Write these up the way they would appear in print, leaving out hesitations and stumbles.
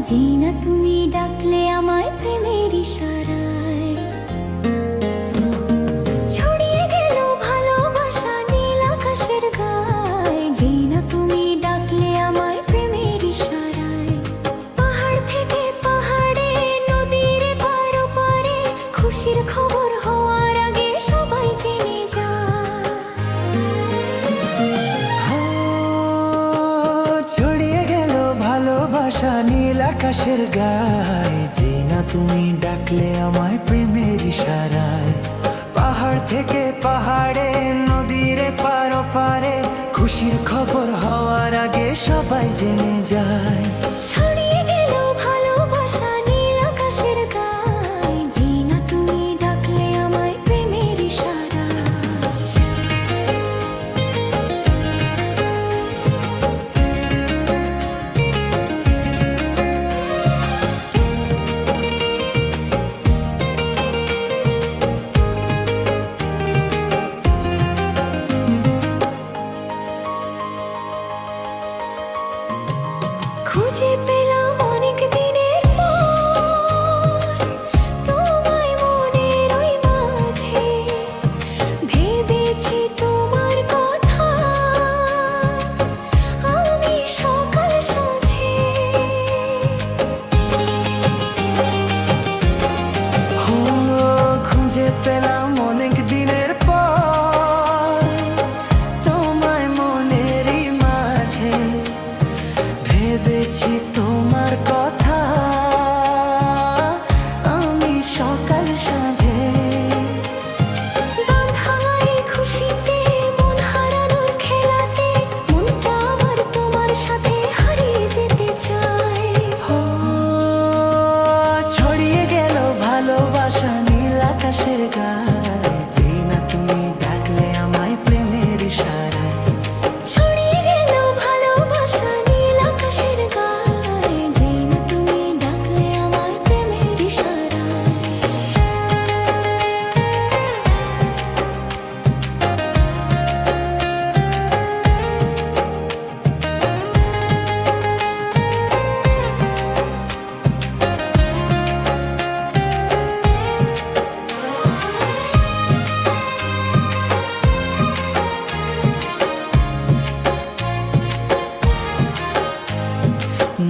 যেই না তুমি ডাকলে আমায় প্রেমের ইশারায়। ছড়িয়ে গেল ভালোবাসা নীল আকাশের গায়ে, যেই না তুমি ডাকলে আমায় প্রেমের ইশারায়। পাহাড় থেকে পাহাড়ে, নদীর পার ওপারে, খুশির খবর হওয়ার আগে সবাই জেনে যায়। ছড়িয়ে গেল ভালোবাসা নীল আকাশের গায়ে, যেই না তুমি ডাকলে আমায় প্রেমের ইশারায়। পাহাড় থেকে পাহাড়ে, নদীর পার ওপারে, খুশির খবর হওয়ার আগে সবাই জেনে যায়। ছড়িয়ে গেল ভালোবাসা নীল আকাশের গায়ে, যেই না তুমি ডাকলে আমায় প্রেমের ইশারায়। খুঁজে পেলাম অনেক দিনের পর তোমায় মনের ওই মাঝে, ভেবেছি তোমার কথা আমি সকাল সাঁঝে। খুঁজে পেলাম অনেক দিনের পর তোমায় মনেরই মাঝে, ভেবেছি তোমার কথা আমি সকাল সাঁঝে। বাঁধা এই খুশিতে, মন হারানোর খেলাতে, মনটা আমার তোমার সাথে হারিয়ে যেতে চায়। ছড়িয়ে গেল ভালোবাসা নীল আকাশের গায়ে, যেই না তুমি ডাকলে আমায় প্রেমের ইশারায়। ছড়িয়ে গেল ভালোবাসা নীল আকাশের গায়ে, যেই না তুমি ডাকলে আমায় প্রেমের ইশারায়।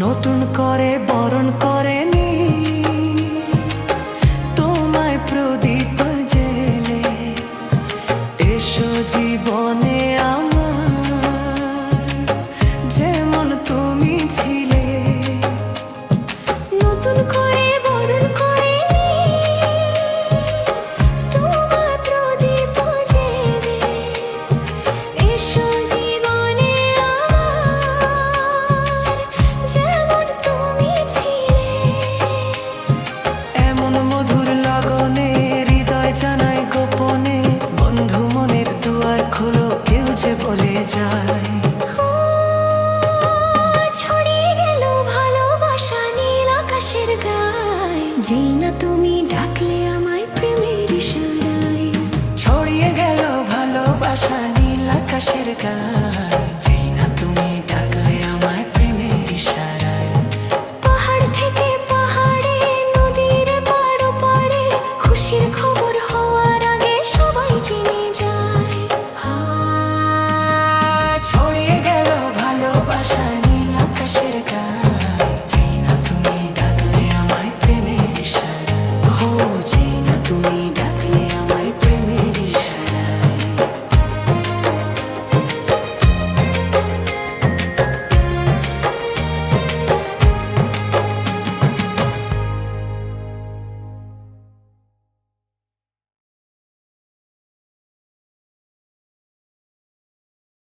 নতুন করে বরণ করেনি তোমায় প্রদীপ জেলে, এসো জীবনে আমার যেমন তুমি ছিলে। নতুন করে বরণ করেনি তোমায় প্রদীপ জেলে, এসো জীবনে আমার যেমন তুমি ছিলে। এমন মধুর লগনে হৃদয় জানাই গোপনে, বন্ধু মনের দুয়ার খোলো, কেউ যে বলে যায়। ছড়িয়ে গেল ভালোবাসা নীল আকাশের গায়ে, যেই না তুমি ডাকলে আমায় প্রেমের ইশারায়। ছড়িয়ে গেল ভালোবাসা নীল আকাশের গায়ে।